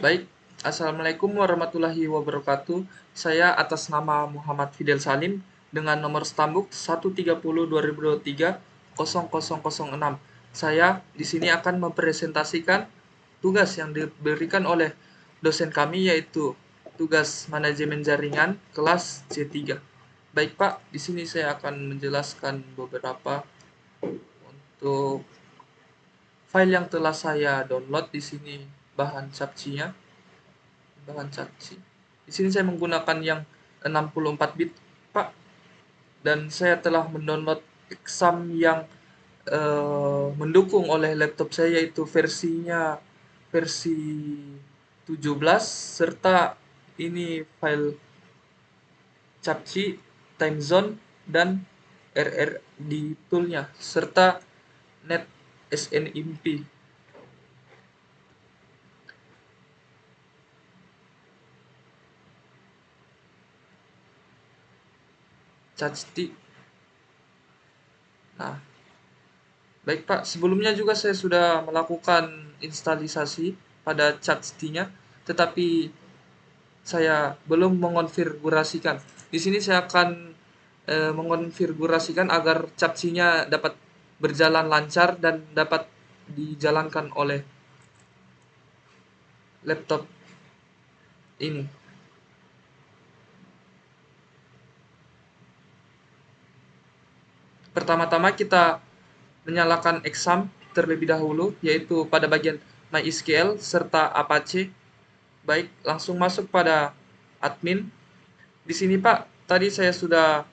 Baik, Assalamualaikum warahmatullahi wabarakatuh. Saya atas nama Muhammad Fidel Salim dengan nomor stambuk 130-2023-0006. Saya di sini akan mempresentasikan tugas yang diberikan oleh dosen kami, yaitu tugas manajemen jaringan kelas C3. Baik Pak, di sini saya akan menjelaskan beberapa untuk file yang telah saya download. Di sini bahan capcinya. Di sini saya menggunakan yang 64 bit, Pak. Dan saya telah mendownload exam yang mendukung oleh laptop saya, yaitu versi 17, serta ini file capci, time zone, dan RRD toolnya, serta net SNMP. Casti. Nah, baik Pak, sebelumnya juga saya sudah melakukan instalisasi pada Casti-nya, tetapi saya belum mengonfigurasikan. Di sini saya akan mengonfigurasikan agar Casti-nya dapat berjalan lancar dan dapat dijalankan oleh laptop ini. Pertama-tama kita menyalakan exam terlebih dahulu, yaitu pada bagian MySQL serta Apache. Baik, langsung masuk pada admin. Di sini Pak, tadi saya sudah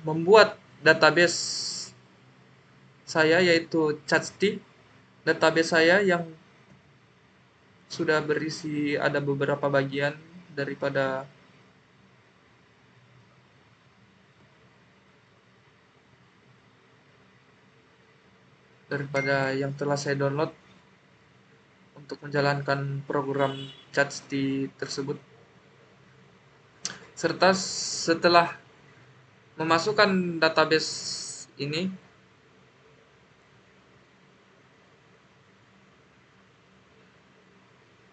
membuat database saya, yaitu Casti. Database saya yang sudah berisi ada beberapa bagian daripada yang telah saya download untuk menjalankan program Casti tersebut. Serta setelah memasukkan database ini,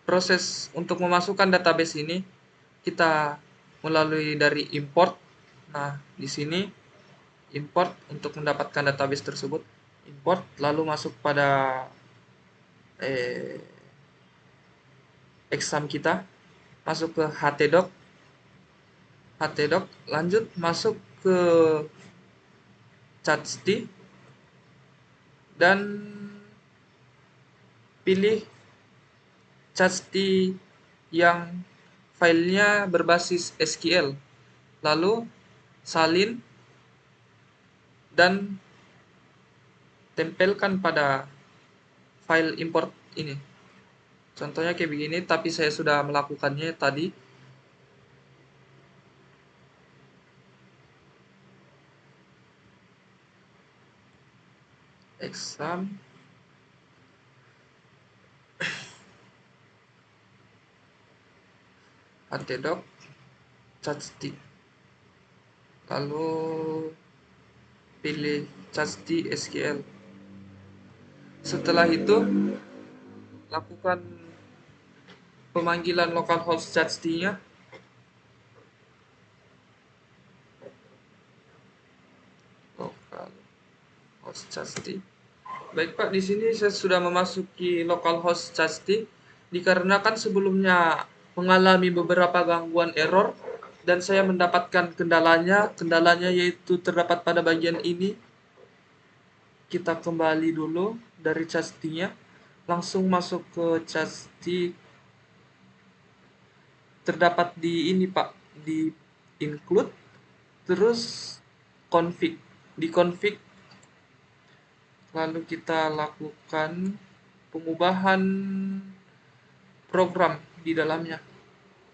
proses untuk memasukkan database ini kita melalui dari import. Nah, di sini import untuk mendapatkan database tersebut. Import, lalu masuk pada exam kita, masuk ke htdoc, lanjut masuk ke Casti dan pilih Casti yang filenya berbasis SQL, lalu salin dan tempelkan pada file import ini. Contohnya kayak begini, tapi saya sudah melakukannya tadi. Exam, htdoc, Casti, lalu pilih Casti SQL. Setelah itu lakukan pemanggilan localhost Casti-nya. Localhost Casti. Baik Pak, di sini saya sudah memasuki localhost Casti dikarenakan sebelumnya mengalami beberapa gangguan error dan saya mendapatkan kendalanya yaitu terdapat pada bagian ini. Kita kembali dulu dari Casti-nya, langsung masuk ke Casti. Terdapat di ini Pak, di include, terus config. Di config, lalu kita lakukan pengubahan program di dalamnya.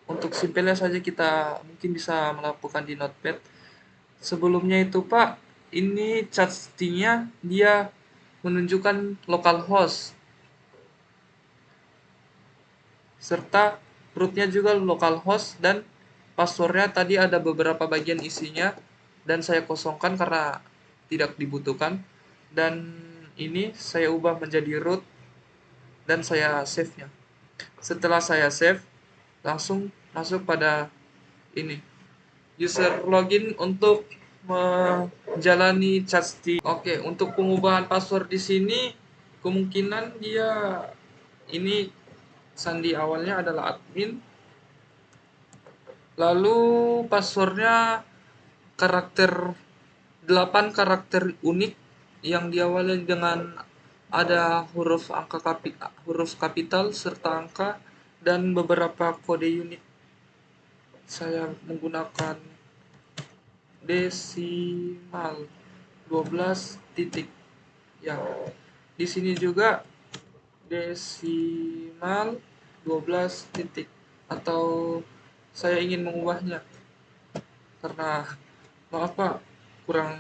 Untuk simpelnya saja kita mungkin bisa melakukan di notepad. Sebelumnya itu Pak, ini Casti-nya dia menunjukkan localhost, serta rootnya juga localhost, dan passwordnya tadi ada beberapa bagian isinya dan saya kosongkan karena tidak dibutuhkan, dan ini saya ubah menjadi root dan saya save-nya. Setelah saya save, langsung masuk pada ini user login untuk menjalani chat. Oke, untuk pengubahan password di sini kemungkinan dia ini sandi awalnya adalah admin, lalu passwordnya karakter 8 karakter unik yang diawali dengan ada huruf kapital serta angka dan beberapa kode unik. Saya menggunakan desimal 12 titik. Ya, di sini juga desimal 12 titik, atau saya ingin mengubahnya karena maaf Pak, kurang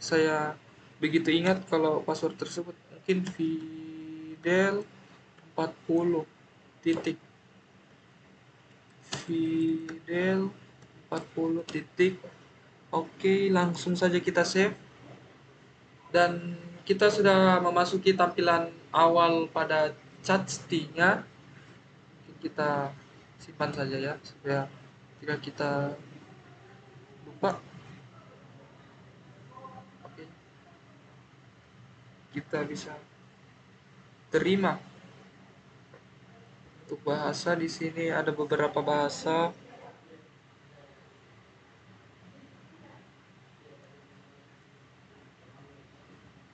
saya begitu ingat kalau password tersebut. Mungkin Fidel 40 titik, Fidel 40 titik. Oke, langsung saja kita save dan kita sudah memasuki tampilan awal pada chat-nya. Kita simpan saja ya supaya jika kita lupa, oke, kita bisa terima. Untuk bahasa di sini ada beberapa bahasa.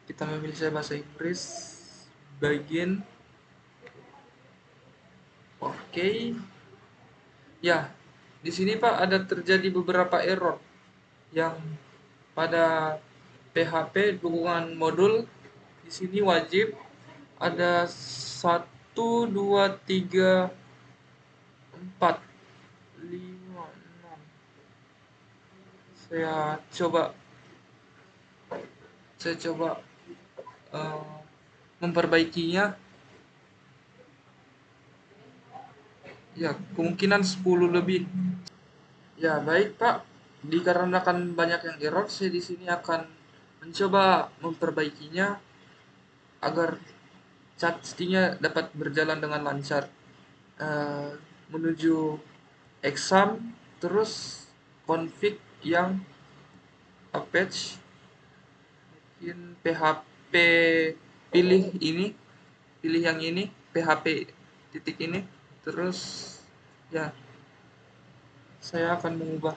Kita memilih saya bahasa Inggris. Bagian oke. Ya, di sini Pak ada terjadi beberapa error yang pada PHP dukungan modul di sini wajib ada 1, 2, 3, 4, 5, 6. Saya coba saya coba eh, memperbaikinya. Ya, kemungkinan 10 lebih. Ya, baik Pak. Dikarenakan banyak yang error, saya di sini akan mencoba memperbaikinya agar chat-nya dapat berjalan dengan lancar. Eh, Menuju exam, terus config yang patch, mungkin PHP, pilih ini, pilih yang ini, PHP titik ini, terus ya saya akan mengubah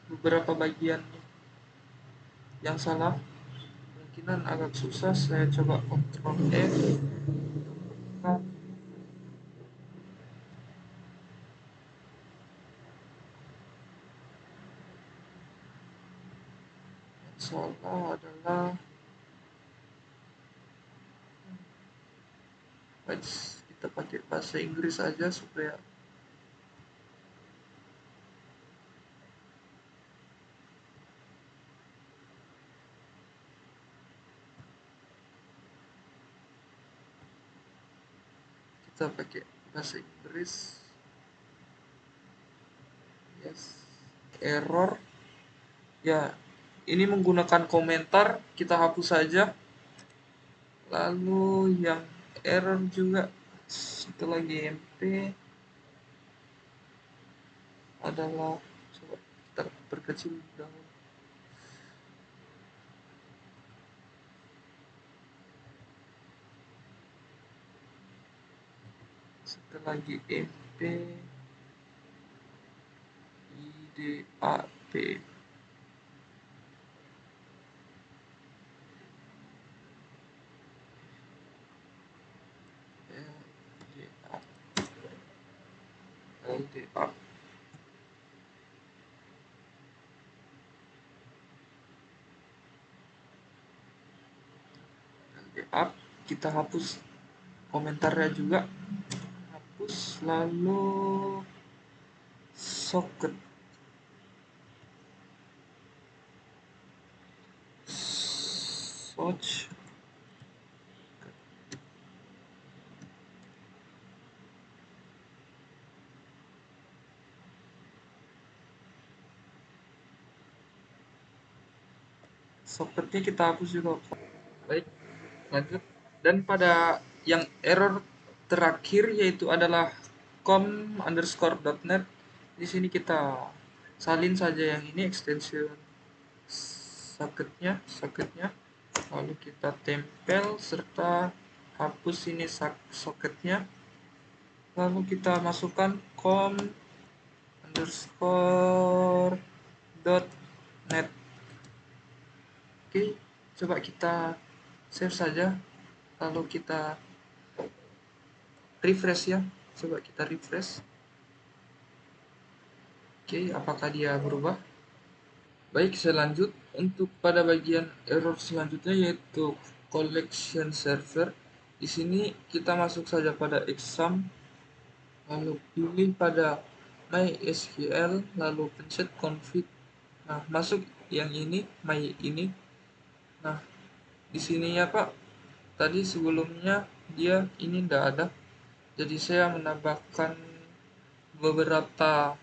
beberapa bagian yang salah. Kemungkinan agak susah, saya coba Ctrl F. Nah, yang salah adalah kita pakai bahasa Inggris aja supaya kita pakai bahasa Inggris. Yes. Error. Ya, ini menggunakan komentar, kita hapus saja. Lalu yang error juga setelah GMP adalah, coba kita perkecil dahulu. Setelah GMP IDAP LDA LDA, kita hapus komentarnya juga, hapus, lalu socket search. Socketnya kita hapus juga. Baik, lanjut. Dan pada yang error terakhir yaitu adalah com_.net. Di sini kita salin saja yang ini extension soketnya, lalu kita tempel serta hapus ini soketnya, lalu kita masukkan com_.net. Oke, coba kita save saja, lalu kita refresh ya. Coba kita refresh. Oke, apakah dia berubah? Baik, selanjut untuk pada bagian error selanjutnya yaitu collection server. Di sini kita masuk saja pada exam, lalu pilih pada MySQL, lalu pencet config. Nah, masuk yang ini, my ini. Nah, di sini ya Pak, tadi sebelumnya dia ini tidak ada. Jadi saya menambahkan beberapa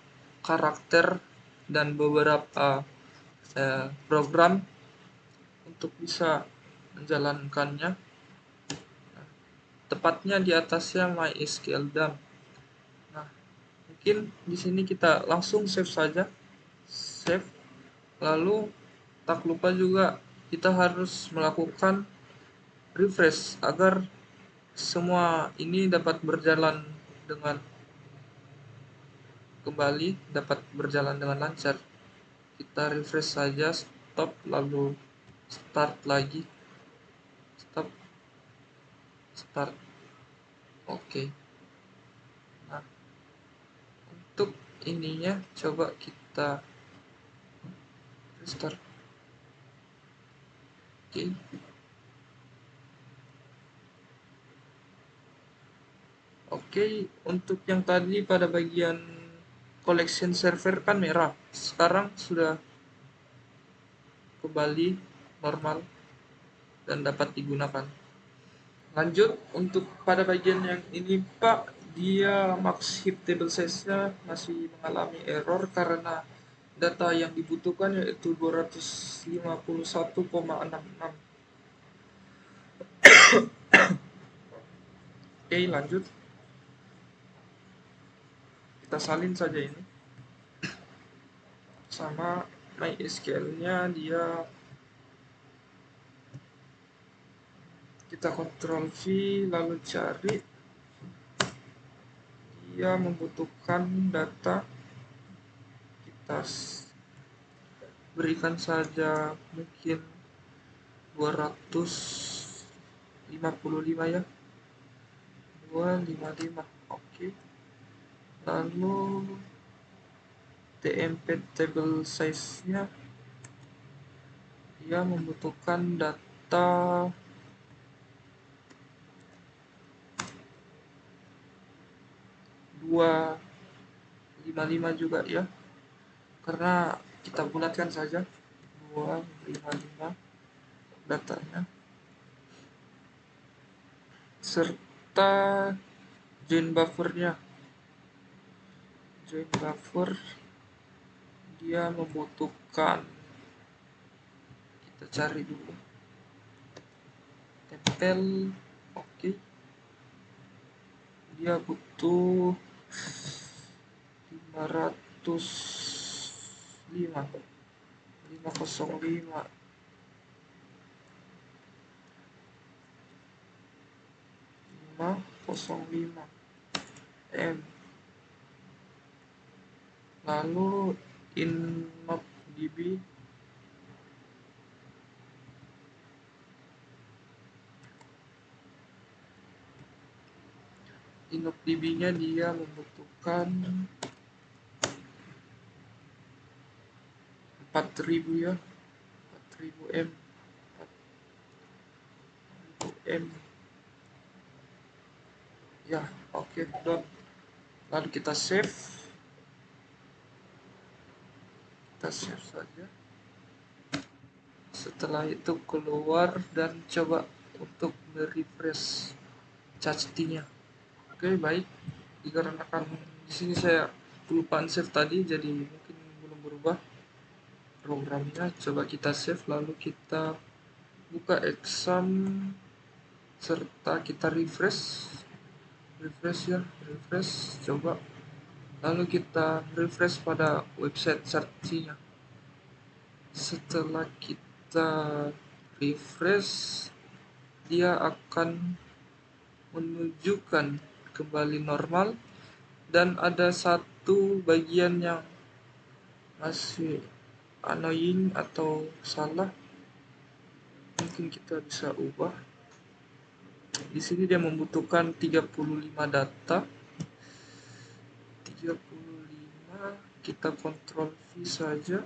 karakter dan beberapa program untuk bisa menjalankannya. Tepatnya di atasnya MySQL dump. Nah, mungkin di sini kita langsung save saja. Save. Lalu tak lupa juga kita harus melakukan refresh agar semua ini dapat berjalan dengan kembali, dapat berjalan dengan lancar. Kita refresh saja, stop, lalu start lagi. Start. Oke. Nah, untuk ininya coba kita restart. Oke. Oke, untuk yang tadi pada bagian collection server kan merah. Sekarang sudah kembali normal dan dapat digunakan. Lanjut untuk pada bagian yang ini Pak, dia max heap table size-nya masih mengalami error karena data yang dibutuhkan yaitu 251,66. Oke, lanjut. Kita salin saja ini. Sama MySQL-nya dia kita Ctrl V lalu cari, dia membutuhkan data, kita berikan saja mungkin 255 ya, 255. Oke, lalu tmp table size nya dia membutuhkan data 255 juga ya, karena kita bulatkan saja 255 datanya, serta join buffer dia membutuhkan, kita cari dulu, tempel. Oke, dia butuh 505 M. Lalu InnoDB nya dia membutuhkan 4000 ya, 4000 M ya. Oke, done. Lalu kita save saja. Setelah itu keluar dan coba untuk merefresh ChatGPT-nya. Oke, baik. Dikarenakan di sini saya kelupaan save tadi, jadi mungkin belum berubah programnya. Coba kita save, lalu kita buka exam serta kita refresh. refresh ya, refresh coba. Lalu kita refresh pada website searchnya. Setelah kita refresh, dia akan menunjukkan kembali normal, dan ada satu bagian yang masih annoying atau salah. Mungkin kita bisa ubah. Di sini dia membutuhkan 35 data. 35, kita Ctrl V saja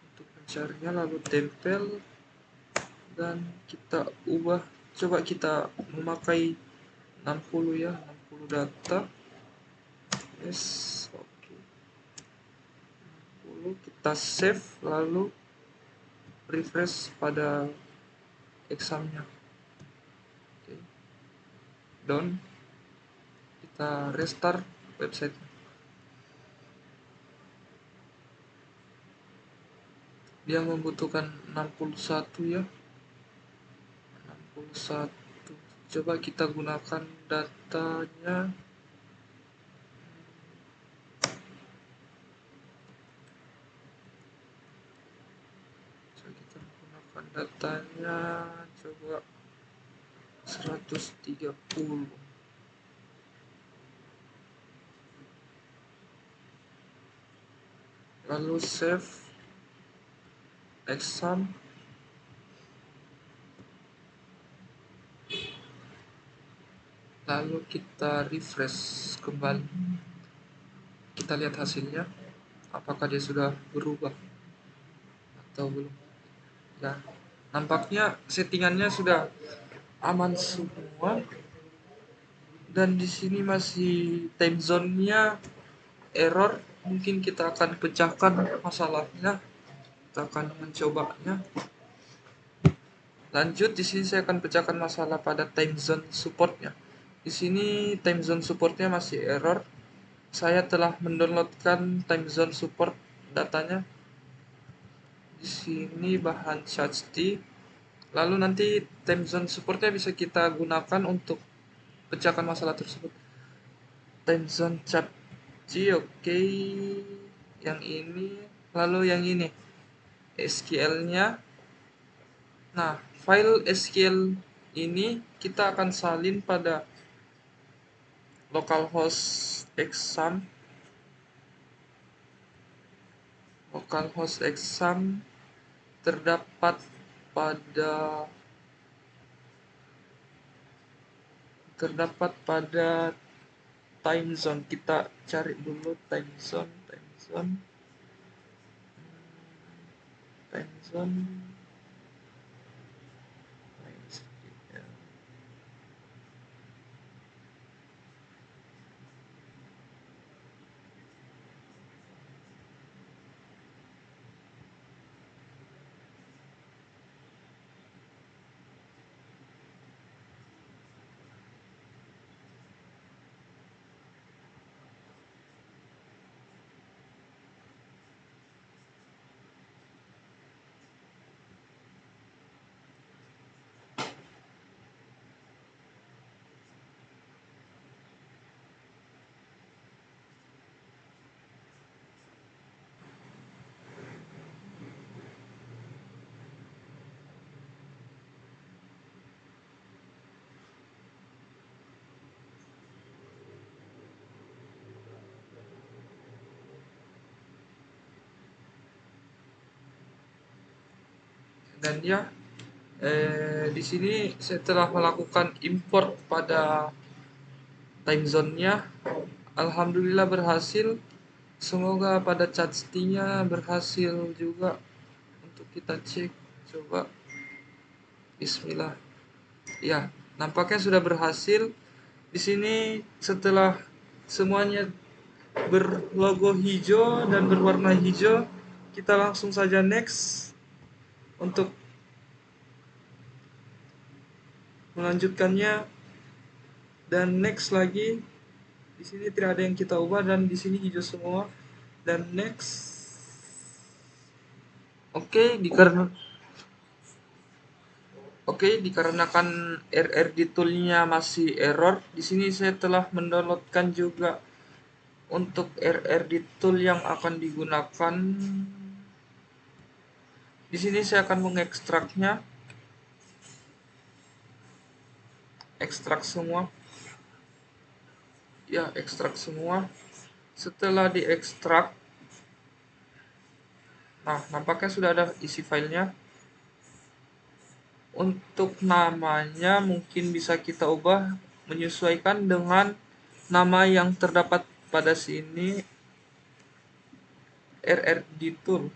untuk mencarinya, lalu tempel dan kita ubah. Coba kita memakai 60 ya, 60 data. Yes, oke. 60, kita save lalu refresh pada examnya. Oke. Done. Kita restart website. Dia membutuhkan 61 ya. 61. Coba kita gunakan datanya. Coba kita gunakan datanya, coba 130. Lalu save exam. Lalu kita refresh kembali. Kita lihat hasilnya. Apakah dia sudah berubah atau belum? Ya, nampaknya settingannya sudah aman semua. Dan di sini masih time zone-nya error. Mungkin kita akan pecahkan masalahnya. Kita akan mencobanya. Lanjut, di sini saya akan pecahkan masalah pada time zone supportnya. Di sini time zone supportnya masih error. Saya telah mendownloadkan time zone support datanya. Di sini bahan ChatGPT. Lalu nanti time zone supportnya bisa kita gunakan untuk pecahkan masalah tersebut. Time zone ChatGPT, oke. Yang ini, lalu yang ini SQL-nya. Nah, file SQL ini kita akan salin pada localhost exam. Localhost exam terdapat pada time zone. Kita cari dulu time zone. Dan ya, di sini saya telah melakukan import pada time zone-nya. Alhamdulillah berhasil. Semoga pada ChatGPT-nya berhasil juga. Untuk kita cek, coba. Bismillah. Ya, nampaknya sudah berhasil. Di sini setelah semuanya berlogo hijau dan berwarna hijau, kita langsung saja next untuk melanjutkannya, dan next lagi. Di sini tidak ada yang kita ubah dan di sini hijau semua, dan next. Oke, Oke, dikarenakan RRD tool-nya masih error, di sini saya telah mendownloadkan juga untuk RRD tool yang akan digunakan. Di sini saya akan mengekstraknya, ekstrak semua. Ya, ekstrak semua. Setelah diekstrak, nah nampaknya sudah ada isi filenya. Untuk namanya mungkin bisa kita ubah menyesuaikan dengan nama yang terdapat pada sini, RRD tool.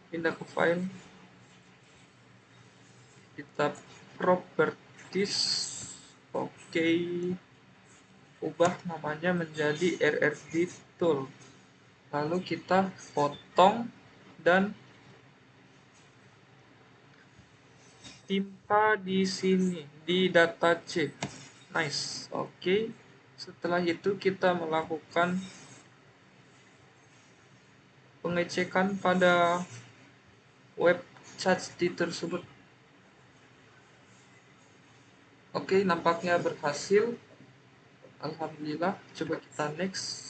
Pindah ke file, kita properties, oke, ubah namanya menjadi RRD tool. Lalu kita potong dan timpa di sini di data C. Nice, oke. Setelah itu kita melakukan pengecekan pada web ChatGPT tersebut. Oke, nampaknya berhasil. Alhamdulillah. Coba kita next.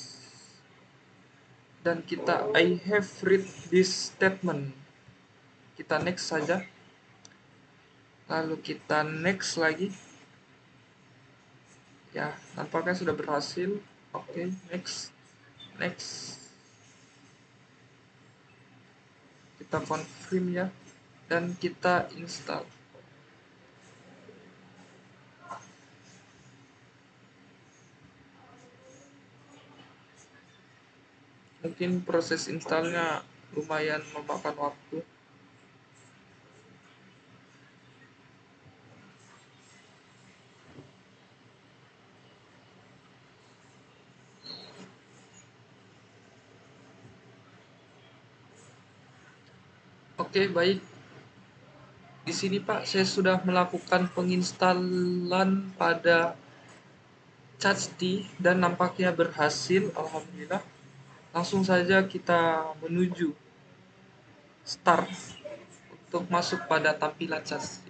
Dan kita I have read this statement. Kita next saja. Lalu kita next lagi. Ya, nampaknya sudah berhasil. Oke, next. Next. Kita confirm ya. Dan kita install. Mungkin proses installnya lumayan memakan waktu. Oke, baik. Di sini Pak, saya sudah melakukan penginstalan pada ChatGPT dan nampaknya berhasil. Alhamdulillah. Langsung saja kita menuju start untuk masuk pada tampilan ChatGPT.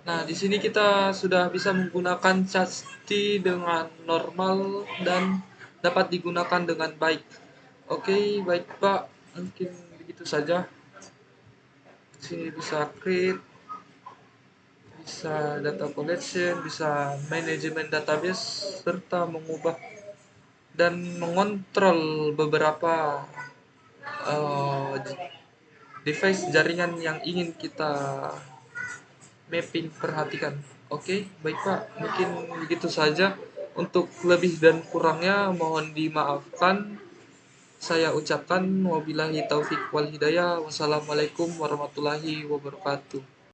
Nah, di sini kita sudah bisa menggunakan ChatGPT dengan normal dan dapat digunakan dengan baik. Oke, baik Pak. Mungkin begitu saja. Di sini bisa create, bisa data collection, bisa manajemen database, serta mengubah dan mengontrol beberapa uh, device jaringan yang ingin kita mapping perhatikan. Oke, baik Pak, mungkin begitu saja. Untuk lebih dan kurangnya mohon dimaafkan. Saya ucapkan wabillahi taufik wal hidayah. Wassalamualaikum warahmatullahi wabarakatuh.